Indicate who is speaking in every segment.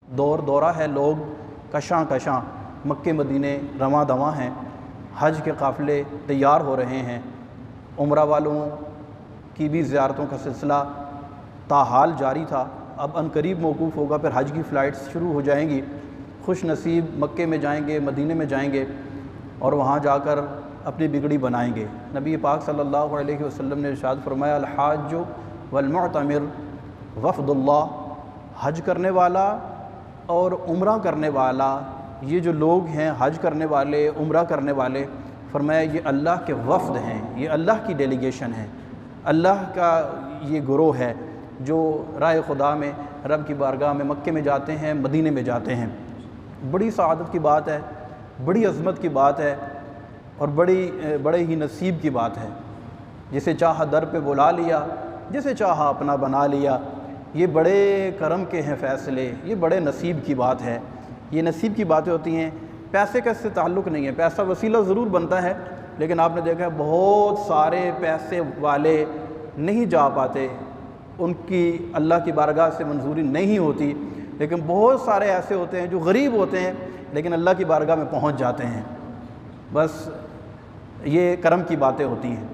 Speaker 1: दौर दौरा है, लोग कशां कशां मक्के मदीने रवां दवां हैं, हज के काफ़िले तैयार हो रहे हैं। उम्रा वालों की भी ज़ियारतों का सिलसिला ताहाल जारी था, अब अनकरीब मौकूफ़ होगा, फिर हज की फ़्लाइट्स शुरू हो जाएंगी। खुश नसीब मक्के में जाएंगे, मदीने में जाएंगे और वहाँ जाकर अपनी बिगड़ी बनाएंगे। नबी पाक सल्लल्लाहु अलैहि वसल्लम ने इरशाद फरमाया, अल हाज वल मुअतमिर वफ़दुल्लाह, हज करने वाला और उम्रा करने वाला, ये जो लोग हैं हज करने वाले, उम्रा करने वाले, फरमाया ये अल्लाह के वफ़द हैं, ये अल्लाह की डेलीगेशन है, अल्लाह का ये गुरोह है जो राह खुदा में, रब की बारगाह में मक्के में जाते हैं, मदीने में जाते हैं। बड़ी सआदत की बात है, बड़ी अज़मत की बात है और बड़े ही नसीब की बात है। जिसे चाहा दर पे बुला लिया, जिसे चाहा अपना बना लिया। ये बड़े करम के हैं फ़ैसले, ये बड़े नसीब की बात है। ये नसीब की बातें होती हैं, पैसे का इससे ताल्लुक़ नहीं है। पैसा वसीला ज़रूर बनता है, लेकिन आपने देखा है बहुत सारे पैसे वाले नहीं जा पाते, उनकी अल्लाह की बारगाह से मंजूरी नहीं होती। लेकिन बहुत सारे ऐसे होते हैं जो गरीब होते हैं लेकिन अल्लाह की बारगाह में पहुंच जाते हैं। बस ये करम की बातें होती हैं।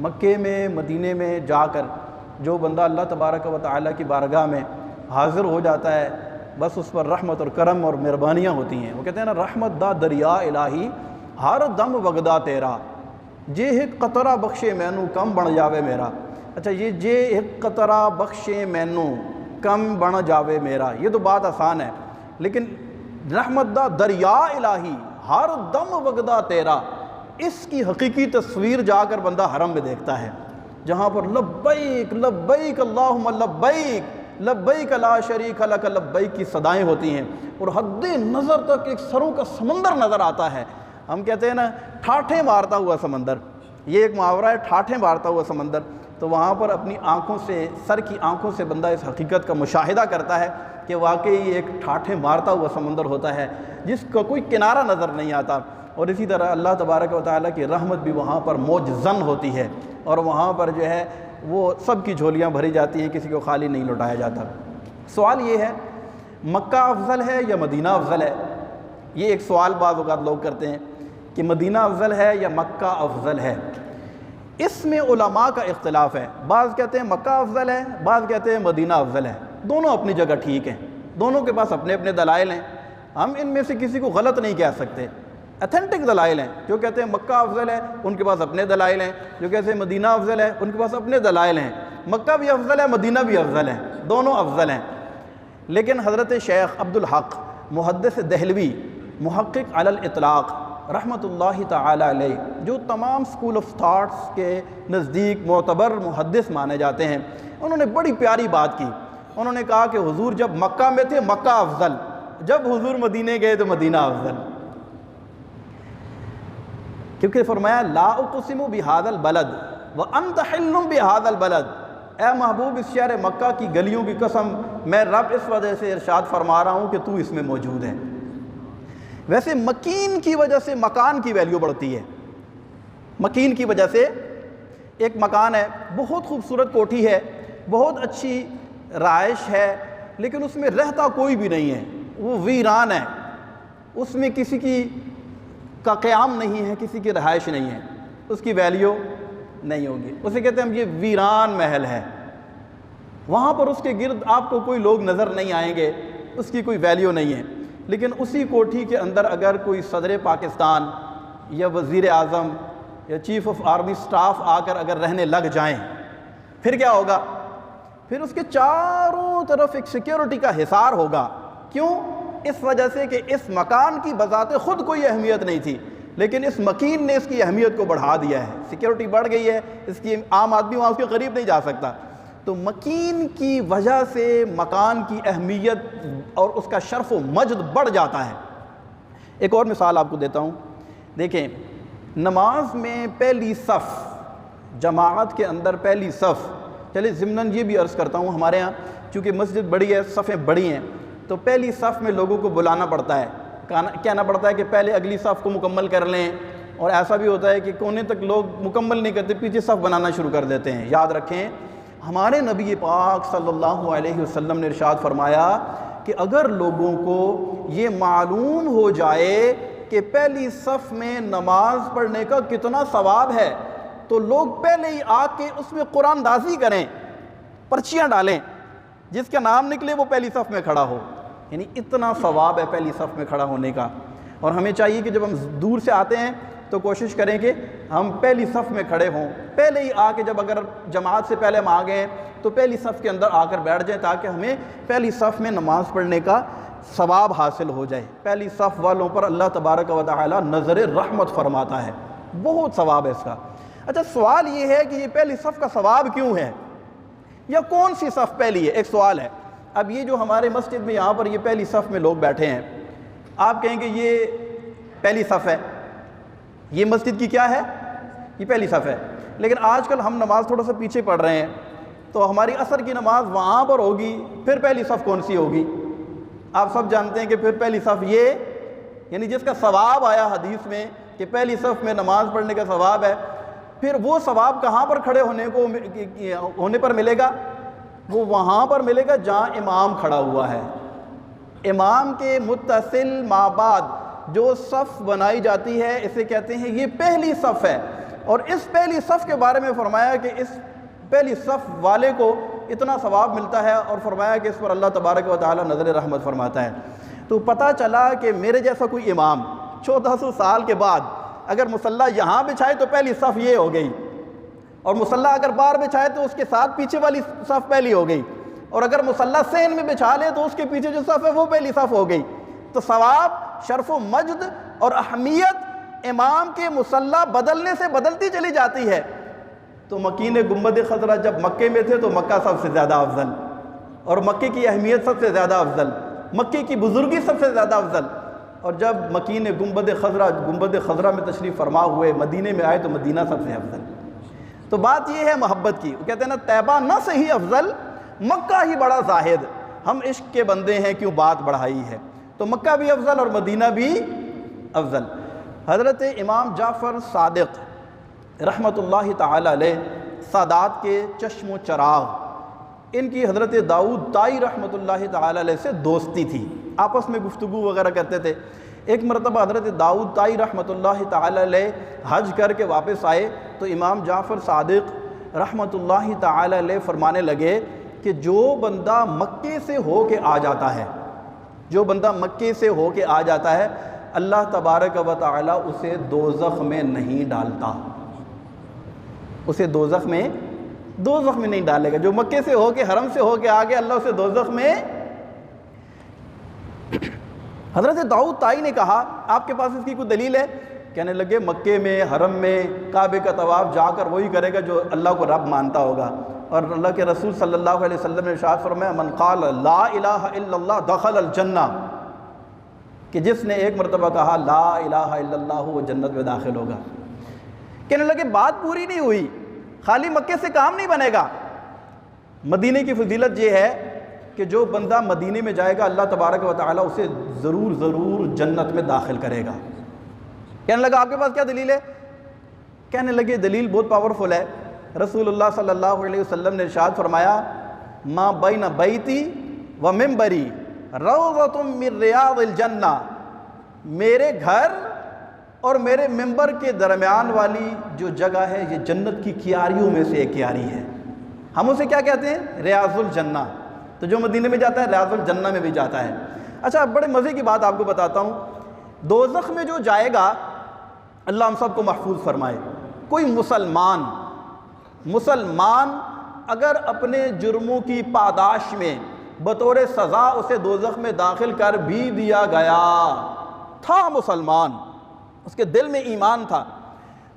Speaker 1: मक्के में मदीने में जाकर जो बंदा अल्लाह तबारक व तआला की बारगाह में हाज़िर हो जाता है, बस उस पर रहमत और करम और मेहरबानियाँ होती हैं। वो कहते हैं ना, रहमत दा दरिया इलाही हर दम वगदा तेरा, जे एक कतरा बख्शे मैनू कम बन जावे मेरा। अच्छा, ये जे एक कतरा बख्शे मैनू कम बन जावे मेरा, ये तो बात आसान है, लेकिन रहमत दा दरिया इलाही हर दम वगदा तेरा, इसकी हकीकी तस्वीर जाकर बंदा हरम में देखता है, जहाँ पर लब्बैक लब्बैक अल्लाहुम्मा लब्बैक लब्बैक ला शरीक लक लब्बैक की सदाएँ होती हैं और हद्दे नज़र तक एक सरों का समंदर नज़र आता है। हम कहते हैं ना, ठाठे मारता हुआ समंदर, ये एक मुहावरा है, ठाठे मारता हुआ समंदर। तो वहाँ पर अपनी आँखों से, सर की आँखों से बंदा इस हकीकत का मुशाहिदा करता है कि वाकई एक ठाठे मारता हुआ समंदर होता है जिसका कोई किनारा नज़र नहीं आता। और इसी तरह अल्लाह तबारक व तआला की रहमत भी वहाँ पर मौजज़न होती है और वहाँ पर जो है वो सब की झोलियाँ भरी जाती हैं, किसी को खाली नहीं लौटाया जाता। सवाल ये है, मक्का अफजल है या मदीना अफजल है? ये एक सवाल बाज़ औक़ात लोग करते हैं कि मदीना अफजल है या मक्का अफजल है। इसमें उलमा का इख्तिलाफ़ है, बाज़ कहते हैं मक्का अफजल है, बाज़ कहते हैं मदीना अफजल है। दोनों अपनी जगह ठीक हैं, दोनों के पास अपने अपने दलाइल हैं। हम इनमें से किसी को गलत नहीं कह सकते। अथेंटिक दलाइल हैं, जो कहते हैं मक्का अफजल है उनके पास अपने दलाइल हैं, जो कहते हैं मदीना अफजल है उनके पास अपने दलाइल हैं। मक्का भी अफजल है, मदीना भी अफजल है, दोनों अफजल हैं। लेकिन हज़रत शेख अब्दुल हक मुहद्दिस दहलवी मुहक्किक अलल इतलाक़ रहमतुल्लाहि तआला अलैह, जो तमाम स्कूल ऑफ थाट्स के नज़दीक मोतबर मुहद्दिस माने जाते हैं, उन्होंने बड़ी प्यारी बात की। उन्होंने कहा कि हुजूर जब मक्का में थे मक्का अफजल, जब हुजूर मदीने गए तो मदीना अफजल। क्योंकि फरमाया ला उक़सिमु बिहादल बलद व अंत हिल्लुम बिहादल बलद, ए महबूब इस शहर मक्का की गलियों की कसम, मैं रब इस वजह से इरशाद फरमा रहा हूँ कि तू इसमें मौजूद है। वैसे मकीन की वजह से मकान की वैल्यू बढ़ती है। मकीन की वजह से एक मकान है, बहुत खूबसूरत कोठी है, बहुत अच्छी राइश है, लेकिन उसमें रहता कोई भी नहीं है, वो वीरान है, उसमें किसी की का क़याम नहीं है, किसी की रहाइश नहीं है, उसकी वैल्यू नहीं होगी। उसे कहते हैं हम ये वीरान महल है, वहाँ पर उसके गिर्द आपको कोई लोग नज़र नहीं आएंगे, उसकी कोई वैल्यू नहीं है। लेकिन उसी कोठी के अंदर अगर कोई सदर पाकिस्तान या वज़ीर आज़म या चीफ़ ऑफ आर्मी स्टाफ आकर अगर रहने लग जाएं, फिर क्या होगा? फिर उसके चारों तरफ एक सिक्योरिटी का हिसार होगा। क्यों? इस वजह से कि इस मकान की बज़ाते ख़ुद कोई अहमियत नहीं थी, लेकिन इस मकीन ने इसकी अहमियत को बढ़ा दिया है। सिक्योरिटी बढ़ गई है, इसकी आम आदमी वहाँ उसके करीब नहीं जा सकता। तो मकीन की वजह से मकान की अहमियत और उसका शर्फ व मजद बढ़ जाता है। एक और मिसाल आपको देता हूँ। देखें, नमाज में पहली सफ़, जमाअत के अंदर पहली सफ़, चलिए ज़िम्नन ये भी अर्ज़ करता हूँ, हमारे यहाँ चूँकि मस्जिद बड़ी है, सफ़ें बड़ी हैं, तो पहली सफ़ में लोगों को बुलाना पड़ता है, कहना पड़ता है कि पहले अगली सफ़ को मुकम्मल कर लें। और ऐसा भी होता है कि कोने तक लोग मुकम्मल नहीं करते, पीछे सफ़ बनाना शुरू कर देते हैं। याद रखें, हमारे नबी पाक सल्लल्लाहु अलैहि वसल्लम ने इरशाद फरमाया कि अगर लोगों को ये मालूम हो जाए कि पहली सफ़ में नमाज पढ़ने का कितना सवाब है, तो लोग पहले ही आके उसमें कुरानदाजी करें, पर्चियाँ डालें, जिसका नाम निकले वो पहली सफ़ में खड़ा हो। यानी इतना सवाब है पहली सफ़ में खड़ा होने का। और हमें चाहिए कि जब हम दूर से आते हैं तो कोशिश करें कि हम पहली सफ़ में खड़े हों, पहले ही आके, जब अगर जमात से पहले हम आ गए तो पहली सफ़ के अंदर आकर बैठ जाएं, ताकि हमें पहली सफ़ में नमाज़ पढ़ने का सवाब हासिल हो जाए। पहली सफ़ वालों पर अल्लाह तबारक व तआला नज़र रहमत फरमाता है, बहुत सवाब है इसका। अच्छा, सवाल ये है कि ये पहली सफ़ का सवाब क्यों है, या कौन सी सफ़ पहली है, एक सवाल है। अब ये जो हमारे मस्जिद में यहाँ पर ये पहली सफ़ में लोग बैठे हैं, आप कहेंगे ये पहली सफ़ है, ये मस्जिद की क्या है, ये पहली सफ़ है। लेकिन आजकल हम नमाज थोड़ा सा पीछे पढ़ रहे हैं, तो हमारी असर की नमाज वहाँ पर होगी, फिर पहली सफ़ कौन सी होगी? आप सब जानते हैं कि फिर पहली सफ़ ये, यानी जिसका सवाब आया हदीस में कि पहली सफ़ में नमाज पढ़ने का सवाब है, फिर वो सवाब कहाँ पर खड़े होने पर मिलेगा? वो वहाँ पर मिलेगा जहाँ इमाम खड़ा हुआ है। इमाम के मुत्तसिल माबाद जो सफ़ बनाई जाती है, इसे कहते हैं ये पहली सफ़ है। और इस पहली सफ़ के बारे में फरमाया कि इस पहली सफ़ वाले को इतना सवाब मिलता है, और फरमाया कि इस पर अल्लाह तबारक व तआला नज़र रहमत फरमाता है। तो पता चला कि मेरे जैसा कोई इमाम 1400 साल के बाद अगर मुसल्ला यहाँ बिछाए तो पहली सफ़ ये हो गई, और मुसल्ला अगर बाहर बिछाए तो उसके साथ पीछे वाली सफ़ पहली हो गई, और अगर मुसल्ला सेन में बिछा ले तो उसके पीछे जो सफ़ है वो पहली सफ़ हो गई। तो सवाब, शर्फ व मजद और अहमियत इमाम के मुसल्ला बदलने से बदलती चली जाती है। तो मकीन गुंबद खजरा जब मक्के में थे तो मक्का सबसे ज़्यादा अफजल, और मक्के की अहमियत सबसे ज़्यादा अफजल, मक्के की बुजुर्गी सबसे ज़्यादा अफजल। और जब मकीन गुंबद खजरा में तशरीफ़ फरमा हुए, मदीने में आए तो मदीना सबसे अफजल। तो बात यह है मोहब्बत की, वो कहते हैं ना, तैबा न सही अफजल, मक्का ही बड़ा जाहिद, हम इश्क के बंदे हैं क्यों बात बढ़ाई है। तो मक्का भी अफजल और मदीना भी अफजल। हज़रत इमाम जाफ़र सादिक़ रहमतुल्लाहि ताला अलैह, सादात के चश्मो चराग़, इनकी हज़रत दाऊद ताई रहमतुल्लाहि ताला अलैह से दोस्ती थी, आपस में गुफ्तगू वगैरह करते थे। एक मरतबा हज़रत दाऊद ताई रहमतुल्लाहि ताला अलैह हज करके वापस आए तो इमाम जाफ़र सादिक़ रहमतुल्लाहि ताला अलैह फरमाने लगे कि जो बंदा मक्के से हो के आ जाता है, जो बंदा मक्के से हो के आ जाता है, अल्लाह तबारक व तआला उसे दोज़ख में नहीं डालता, उसे दोज़ख में नहीं डालेगा। जो मक्के से हो के, हरम से हो के आ गया, अल्लाह उसे दोज़ख में। हज़रत दाऊद ताई ने कहा, आपके पास इसकी कोई दलील है? कहने लगे, मक्के में, हरम में, काबे का तवाफ़ जाकर वही करेगा जो अल्लाह को रब मानता होगा। और अल्लाह के रसूल सल्लल्लाहु अलैहि वसल्लम ने इरशाद फरमाया, मन क़ाल ला इलाहा इल्लल्लाह दखल अल जन्ना, कि जिसने एक मरतबा कहा ला इलाहा इल्लल्लाह वो जन्नत में दाखिल होगा। कहने लगे, बात पूरी नहीं हुई, खाली मक्के से काम नहीं बनेगा। मदीने की फजीलत ये है कि जो बंदा मदीने में जाएगा, अल्लाह तबारक व तआला उसे ज़रूर जन्नत में दाखिल करेगा। कहने लगा, आपके पास क्या दलील है? कहने लगे, दलील बहुत पावरफुल है। रसूलुल्लाह सल्लल्लाहु अलैहि वसल्लम ने इरशाद फरमाया, मा बैन बैती व मिंबरी रौज़तुम मिन रियादिल जन्ना, मेरे घर और मेरे मिंबर के दरमियान वाली जो जगह है, ये जन्नत की क्यारियों में से एक क्यारी है। हम उसे क्या कहते हैं? रियाजुल जन्ना। तो जो मदीने में जाता है रियाजुल जन्ना में भी जाता है। अच्छा, बड़े मज़े की बात आपको बताता हूँ, दोज़ख में जो जाएगा, अल्लाह हम सबको महफूज फरमाए, कोई मुसलमान अगर अपने जुर्मों की पादाश में बतौर सज़ा उसे दोज़ख में दाखिल कर भी दिया गया था, मुसलमान, उसके दिल में ईमान था,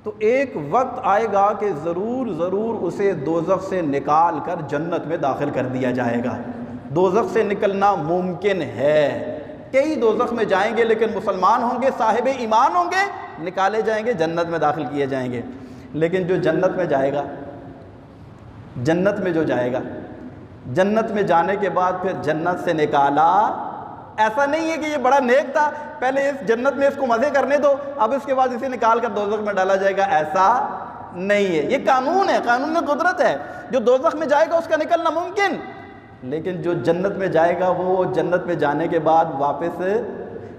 Speaker 1: तो एक वक्त आएगा कि ज़रूर उसे दोज़ख से निकाल कर जन्नत में दाखिल कर दिया जाएगा। दोज़ख से निकलना मुमकिन है। कई दोज़ख में जाएंगे लेकिन मुसलमान होंगे, साहिब ईमान होंगे, निकाले जाएंगे, जन्नत में दाखिल किए जाएंगे। लेकिन जो जन्नत में जाएगा, जन्नत में जाने के बाद फिर जन्नत से निकाला, ऐसा नहीं है कि ये बड़ा नेक था, पहले इस जन्नत में इसको मज़े करने दो, अब इसके बाद इसे निकाल कर दोज़ख में डाला जाएगा, ऐसा नहीं है। ये कानून है, कानून में कुदरत है। जो दोज़ख में जाएगा उसका निकलना मुमकिन, लेकिन जो जन्नत में जाएगा वो जन्नत में जाने के बाद वापस,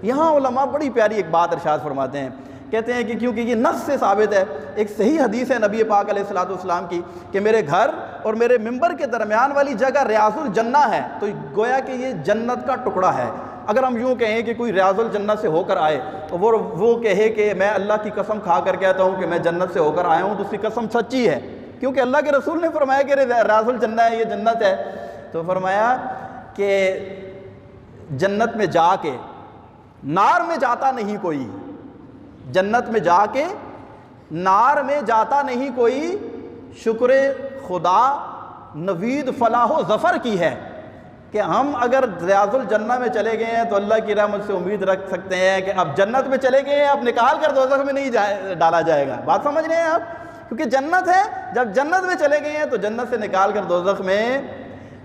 Speaker 1: यहाँ उलमा बड़ी प्यारी एक बात इरशाद फरमाते हैं, कहते हैं कि क्योंकि ये नस से साबित है, एक सही हदीस है नबी पाक अलैहिस्सलाम की कि मेरे घर और मेरे मिंबर के दरमियान वाली जगह रियाजुल जन्ना है, तो गोया कि ये जन्नत का टुकड़ा है। अगर हम यूँ कहें कि कोई रियाजुल जन्नत से होकर आए तो वो कहे कि मैं अल्लाह की कसम खा कर कहता हूँ कि मैं जन्नत से होकर आया हूँ, तो उसकी कसम सच्ची है, क्योंकि अल्लाह के रसूल ने फरमाया कि रियाजुल जन्ना है, ये जन्नत है। तो फरमाया कि जन्नत में जाके नार में जाता नहीं कोई, जन्नत में जाके नार में जाता नहीं कोई, शुक्र खुदा नवीद फलाहो ज़फ़र की है कि हम अगर रियाजुल जन्ना में चले गए हैं तो अल्लाह की रहमत से उम्मीद रख सकते हैं कि अब जन्नत में चले गए हैं, अब निकाल कर दोज़ख में नहीं डाला जाएगा। बात समझ रहे हैं आप? क्योंकि जन्नत है, जब जन्नत में चले गए हैं तो जन्नत से निकाल कर दोज़ख में,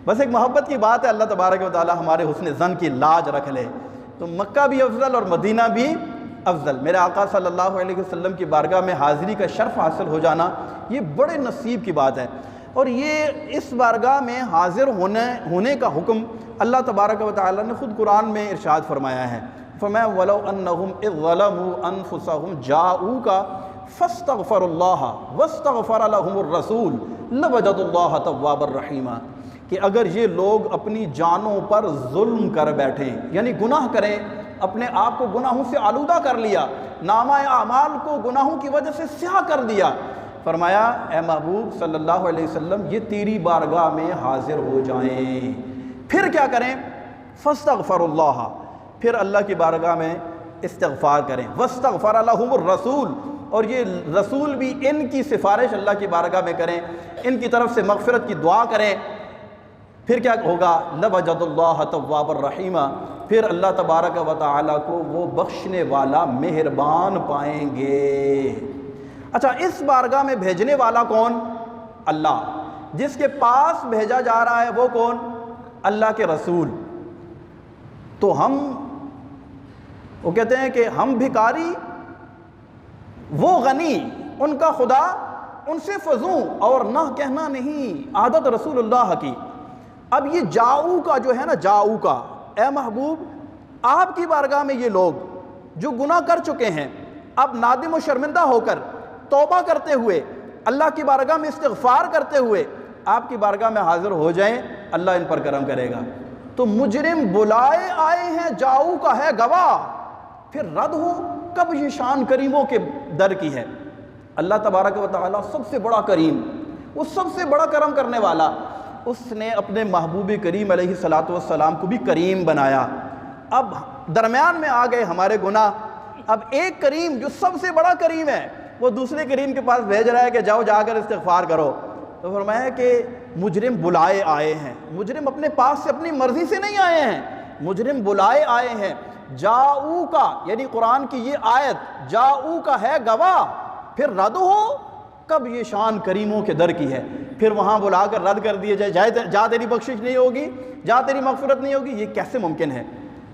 Speaker 1: बस एक मोहब्बत की बात है, अल्लाह तबारक व तआला हमारे हुस्न ज़न की लाज रख ले। तो मक्का भी अफजल और मदीना भी अफजल, मेरे आका सल्लल्लाहु अलैहि वसल्लम की बारगाह में हाज़िरी का शर्फ़ हासिल हो जाना ये बड़े नसीब की बात है। और ये इस बारगाह में हाज़िर होने का हुक्म अल्लाह तबारक व तआला ने ख़ुद कुरान में इरशाद फरमाया है। फरमाया वलौ अन्नहुम इज़ ज़लमू अनफुसहुम जाऊका फस्तग़फ़रुल्लाह वस्तग़फ़र लहुमुर रसूल लवजदुल्लाह तव्वाबर रहीमा, कि अगर ये लोग अपनी जानों पर जुल्म कर बैठें, यानी गुनाह करें, अपने आप को गुनाहों से आलूदा कर लिया, नामा आमाल को गुनाहों की वजह से स्याह कर दिया, फरमाया ए महबूब सल्लल्लाहु अलैहि वसल्लम ये तेरी बारगाह में हाजिर हो जाएं, फिर क्या करें? फस्तग़फ़रुल्लाह, फिर अल्लाह की बारगाह में इस्तिग़फ़ार करें, वस्तग़फ़र लहुमुर रसूल, और ये रसूल भी इनकी सिफारिश अल्लाह की बारगाह में करें, इनकी तरफ से मग़फ़िरत की दुआ करें। फिर क्या होगा? लवजदुल्लाह तव्वाबर रहीमा, फिर अल्लाह तबारक व तआला को वो बख्शने वाला मेहरबान पाएंगे। अच्छा, इस बारगाह में भेजने वाला कौन? अल्लाह। जिसके पास भेजा जा रहा है वो कौन? अल्लाह के रसूल। तो वो कहते हैं कि हम भिखारी, वो गनी, उनका खुदा, उनसे फजूं और ना कहना नहीं, आदत रसूलुल्लाह की। अब ये जाऊ का जो है ना, जाऊ का, ए महबूब आपकी बारगाह में ये लोग जो गुनाह कर चुके हैं, अब नादिम और शर्मिंदा होकर तौबा करते हुए, अल्लाह की बारगाह में इस्तिग़फ़ार करते हुए आपकी बारगाह में हाजिर हो जाएं, अल्लाह इन पर करम करेगा। तो मुजरिम बुलाए आए हैं, जाऊ का है गवाह, फिर रद्द हो कब ये शान करीमों के दर की है। अल्लाह तबारक व तआला सबसे बड़ा करीम, वो सबसे बड़ा करम करने वाला, उसने अपने महबूब करीम अलैहिस्सलातु वस्सलाम को भी करीम बनाया। अब दरमियान में आ गए हमारे गुनाह। अब एक करीम जो सबसे बड़ा करीम है वो दूसरे करीम के पास भेज रहा है कि जाओ जाकर इस्तिग़फ़ार करो। तो फरमाया कि मुजरिम बुलाए आए हैं, मुजरिम अपने पास से अपनी मर्ज़ी से नहीं आए हैं, मुजरिम बुलाए आए हैं। जाऊ का यानी कुरान की ये आयत जाऊ का है गवाह, फिर रद्द हो कब ये शान करीमों के दर की है। फिर वहाँ बुलाकर रद्द कर दिए जाए, जा तेरी बख्शिश नहीं होगी, जा तेरी मग़फ़िरत नहीं होगी, ये कैसे मुमकिन है।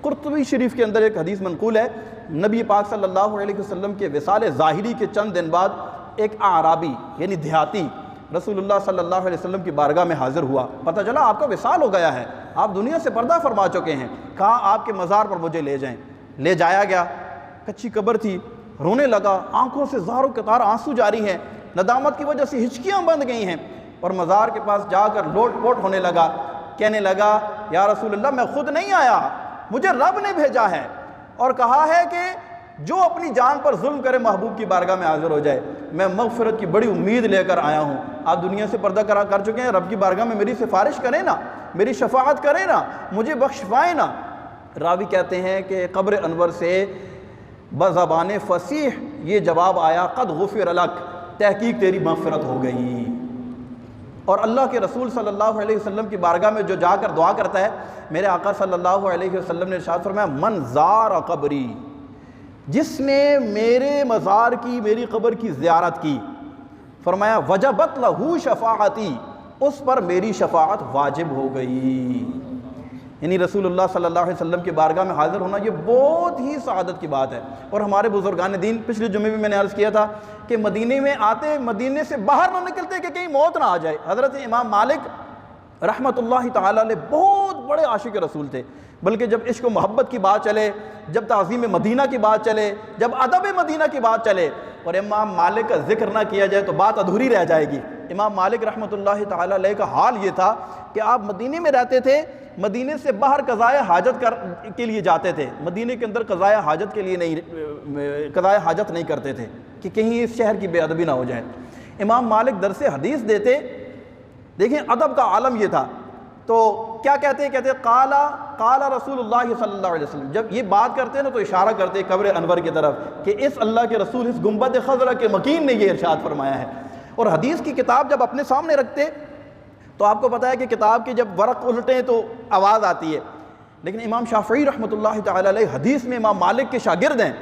Speaker 1: कुर्तुबी शरीफ के अंदर एक हदीस मनक़ूल है, नबी पाक सल्लल्लाहु अलैहि वसल्लम के विसाल ज़ाहिरी के चंद दिन बाद एक आराबी यानी देहाती रसूलुल्लाह सल्लल्लाहु अलैहि वसल्लम की बारगाह में हाज़िर हुआ। पता चला आपका विसाल हो गया है, आप दुनिया से पर्दा फरमा चुके हैं, कहा आपके मज़ार पर मुझे ले जाएं। ले जाया गया, कच्ची कब्र थी, रोने लगा, आंखों से ज़ारो कतार आंसू जारी हैं, नदामत की वजह से हिचकियाँ बंद गई हैं, और मज़ार के पास जाकर लोट पोट होने लगा, कहने लगा या रसूलल्लाह मैं खुद नहीं आया, मुझे रब ने भेजा है और कहा है कि जो अपनी जान पर जुल्म करे महबूब की बारगाह में हाजिर हो जाए। मैं मग़फ़िरत की बड़ी उम्मीद लेकर आया हूँ, आप दुनिया से पर्दा कर चुके हैं, रब की बारगाह में मेरी सिफारिश करें ना, मेरी शफाअत करें ना, मुझे बख्शवाएँ ना। रावी कहते हैं कि क़ब्र अनवर से बज़बान फ़सीह ये जवाब आया क़द गुफ़िर लक, तहक़ीक़ तेरी मग़फ़िरत हो गई। और अल्लाह के रसूल सल्लल्लाहु अलैहि वसल्लम की बारगाह में जो जाकर दुआ करता है, मेरे आका सल्लल्लाहु अलैहि वसल्लम ने इरशाद फरमाया मन ज़ार क़ब्री, जिसने मेरे मज़ार की, मेरी क़ब्र की ज़ियारत की, फरमाया वजबत लहू शफ़ाअती, उस पर मेरी शफ़ाअत वाजिब हो गई। यानी रसूलुल्लाह सल्लल्लाहु अलैहि वसल्लम की बारगाह में हाज़िर होना ये बहुत ही सआदत की बात है। और हमारे बुज़ुर्गान दीन, पिछले जुमे में मैंने अर्ज़ किया था कि मदीने में आते, मदीने से बाहर ना निकलते कि कहीं मौत ना आ जाए। हज़रत इमाम मालिक रहमतुल्लाहि ताला अलैह बहुत बड़े आशिक रसूल थे। बल्कि जब इश्क व मोहब्बत की बात चले, जब ताज़ीम मदीना की बात चले, जब अदब मदीना की बात चले और इमाम मालिक का जिक्र ना किया जाए तो बात अधूरी रह जाएगी। इमाम मालिक रहमतुल्लाहि ताला अलैह का हाल ये था कि आप मदीने में रहते थे, मदीने से बाहर क़ज़ाए हाजत के लिए जाते थे, मदीने के अंदर क़ज़ाए हाजत के लिए नहीं, क़ज़ाए हाजत नहीं करते थे कि कहीं इस शहर की बेअदबी ना हो जाए। इमाम मालिक दरसे हदीस देते, देखें अदब का आलम ये था। तो क्या कहते हैं, कहते हैं काला काला रसूलुल्लाह सल्लल्लाहु अलैहि वसल्लम। जब ये बात करते हैं ना तो इशारा करते हैं कब्र अनवर की तरफ कि इस अल्लाह के रसूल, इस गुंबद खज़रा के मकीन ने ये इरशाद फरमाया है। और हदीस की किताब जब अपने सामने रखते तो आपको पता है कि किताब के जब वरक़ उल्टें तो आवाज़ आती है। लेकिन इमाम शाफ़िई रहमतुल्लाहि ताला अलैह हदीस में इमाम मालिक के शागिर्द हैं।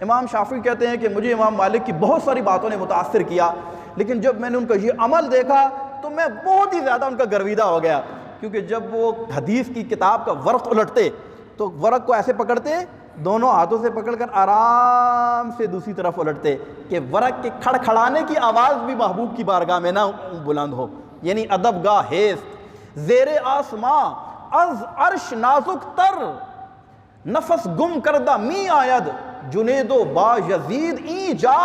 Speaker 1: इमाम शाफ़िई कहते हैं कि मुझे इमाम मालिक की बहुत सारी बातों ने मुतासिर किया, लेकिन जब मैंने उनका ये अमल देखा तो मैं बहुत ही ज़्यादा उनका गर्विदा हो गया। क्योंकि जब वो हदीस की किताब का वरक़ उलटते तो वरक़ को ऐसे पकड़ते, दोनों हाथों से पकड़कर आराम से दूसरी तरफ उलटते कि वरक़ के खड़खड़ाने की आवाज़ भी महबूब की बारगाह में ना बुलंद हो। यानी अदब गा हेस्त ज़ेरे आसमां अज अर्श नाजुक तर, नफस गुम करदा मी आयद जुनेदो बा यजीद ई जा।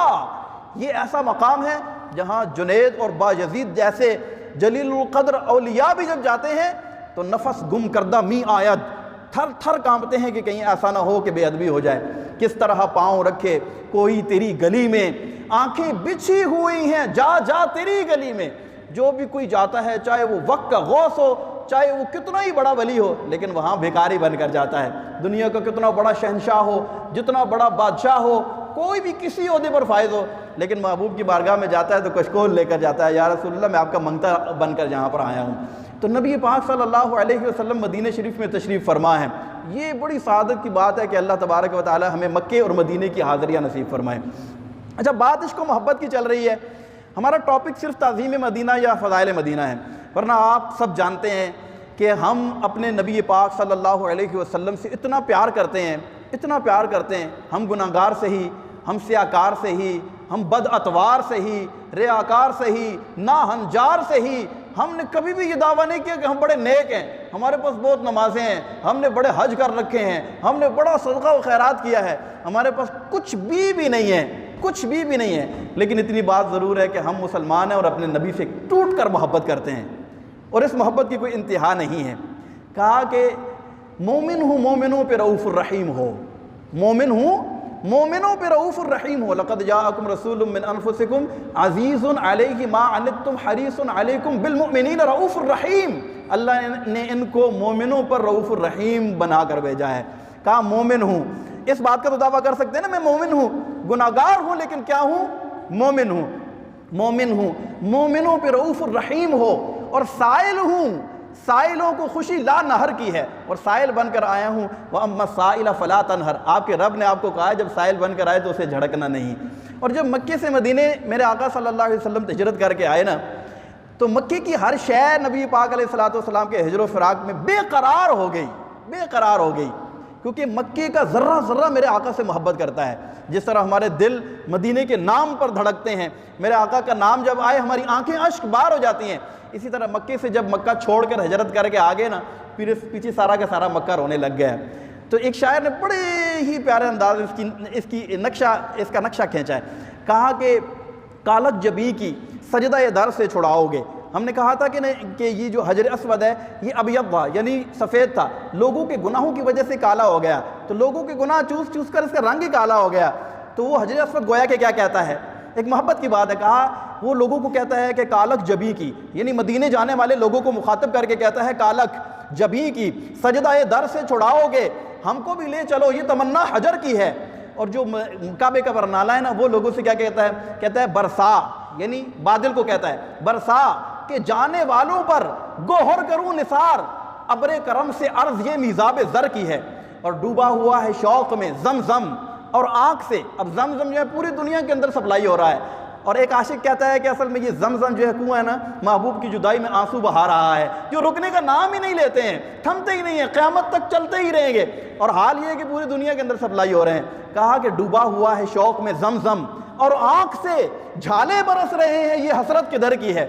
Speaker 1: ये ऐसा मकाम है जहाँ जुनेद और बा यजीद जैसे जलीलुल क़द्र औलिया भी जब जाते हैं तो नफस गुम करदा मी आयद, थर थर कांपते हैं कि कहीं ऐसा ना हो कि बेअदबी हो जाए। किस तरह पाँव रखे कोई तेरी गली में, आंखें बिछी हुई हैं जा जा तेरी गली में। जो भी कोई जाता है, चाहे वो वक्त का गौस हो, चाहे वो कितना ही बड़ा वली हो, लेकिन वहाँ भिखारी बनकर जाता है। दुनिया का कितना बड़ा शहंशाह हो, जितना बड़ा बादशाह हो, कोई भी किसी ओहदे पर फायज हो, लेकिन महबूब की बारगाह में जाता है तो कशकोल लेकर जाता है, या रसूलुल्लाह मैं आपका मंगता बनकर यहाँ पर आया हूँ। तो नबी पाक सल्लल्लाहु अलैहि वसल्लम मदीने शरीफ में तशरीफ़ फरमा है। ये बड़ी सादत की बात है कि अल्लाह तबारक व तआला हमें मक्के और मदीने की हाज़िरियाँ नसीब फरमाए। अच्छा, बात इश्क व मोहब्बत की चल रही है, हमारा टॉपिक सिर्फ ताज़ीम मदीना या फ़ज़ाइल मदीना है, वरना आप सब जानते हैं कि हम अपने नबी पाक सल्लल्लाहु अलैहि वसल्लम से इतना प्यार करते हैं, इतना प्यार करते हैं। हम गुनाहगार से ही, हम सियाकार से ही, हम बद अतवार से ही, रियाकार से ही, नाहंजार से ही हमने कभी भी ये दावा नहीं किया कि हम बड़े नेक हैं, हमारे पास बहुत नमाजें हैं, हमने बड़े हज कर रखे हैं, हमने बड़ा सदका व खैरात किया है। हमारे पास कुछ भी नहीं है, कुछ भी नहीं है। लेकिन इतनी बात ज़रूर है कि हम मुसलमान हैं और अपने नबी से टूट कर मोहब्बत करते हैं, और इस मोहब्बत की कोई इंतहा नहीं है। कहा कि मोमिन हूँ मोमिनों पर रऊफ़ुर रहीम हो, मोमिन हूँ मोमिनों पे रऊफ़ुर रहीम हो। लक़द जाअकुम रसूलुम मिन अनफुसिकुम अज़ीज़ुन अलैहि मा अनित्तुम हरीसुन अलैकुम बिल मुमिनीन रऊफ़ुर रहीम। अल्लाह ने इनको मोमिनों पर रऊफ़ुर रहीम बना कर भेजा है। कहा मोमिन हूँ, इस बात का तो दावा कर सकते हैं ना, मैं मोमिन हूँ, गुनाहगार हूँ लेकिन क्या हूँ, मोमिन हूँ। मोमिन हूँ, मोमिनों पे रऊफ़ुर रहीम हो, और साइल हूँ, साइलों को खुशी ला नहर की है, और साइल बनकर आया हूँ। वह अम्मा साइला फला तनहर, आपके रब ने आपको कहा है जब साइल बनकर आए तो उसे झड़कना नहीं। और जब मक्के से मदीने मेरे आका सल्लल्लाहु अलैहि वसल्लम हिजरत करके आए ना, तो मक्के की हर शय नबी पाक अलैहिस्सलातु वस्सलाम के हिजर फ़िराक में बेकरार हो गई, बेकरार हो गई। क्योंकि मक्के का ज़र्रा ज़र्रा मेरे आका से मोहब्बत करता है। जिस तरह हमारे दिल मदीने के नाम पर धड़कते हैं, मेरे आका का नाम जब आए हमारी आंखें अश्क बार हो जाती हैं, इसी तरह मक्के से जब मक्का छोड़कर हिजरत करके आ गए ना, फिर पीछे सारा का सारा मक्का रोने लग गया। तो एक शायर ने बड़े ही प्यारे अंदाज इसका नक्शा खींचा है। कहा कि कालक जबी की सजदा दर से छुड़ाओगे। हमने कहा था कि ये जो हजर अस्वद है ये अबयद था, यानी सफ़ेद था, लोगों के गुनाहों की वजह से काला हो गया, तो लोगों के गुनाह चूस चूस कर इसका रंग ही काला हो गया। तो वो हजर अस्वद गोया के क्या कहता है, एक मोहब्बत की बात है। कहा वो लोगों को कहता है कि कालक जबी की, यानी मदीने जाने वाले लोगों को मुखातब करके कहता है कालक जबी की सजदा दर से छुड़ाओगे, हमको भी ले चलो, ये तमन्ना हजर की है। और जो काबे का बरनाला है ना, वो लोगों से क्या कहता है, कहता है बरसा, यानी बादल को कहता है बरसा के जाने वालों पर गोहर करूं निसार, अबरे करम से अर्ज ये मिजाब ज़र की है। और डूबा हुआ है शौक में जमजम और आँख से, अब जमजम जो है पूरी दुनिया के अंदर सप्लाई हो रहा है। और एक आशिक कहता है कि असल में ये जमजम जो है कुआं है ना, महबूब की जुदाई में आंसू बहा रहा है, जो रुकने का नाम ही नहीं लेते हैं, थमते ही नहीं है, क़यामत तक चलते ही रहेंगे। और हाल ये है कि पूरी दुनिया के अंदर सप्लाई हो रहे हैं। कहा कि डूबा हुआ है शौक में जमजम और आँख से झाले बरस रहे हैं, ये हसरत किधर की है।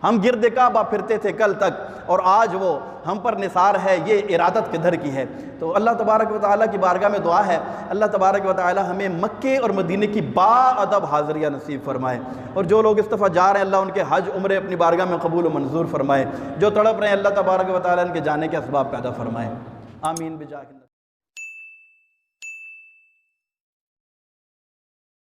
Speaker 1: हम गिरद काबा फिरते थे कल तक और आज वो हम पर निसार है, ये इरादत किधर की है। तो अल्लाह तबारक व तआला की बारगाह में दुआ है, अल्लाह तबारक व तआला हमें मक्के और मदीने की बाअदब हाज़िरिया नसीब फरमाए, और जो लोग इस दफ़ा जा रहे हैं अल्लाह उनके हज उम्रे अपनी बारगाह में कबूल व मंजूर फरमाए, जो तड़प रहे हैं अल्लाह तबारक व तआला इनके जाने के असबाब पैदा फरमाए। आमीन बिजाह।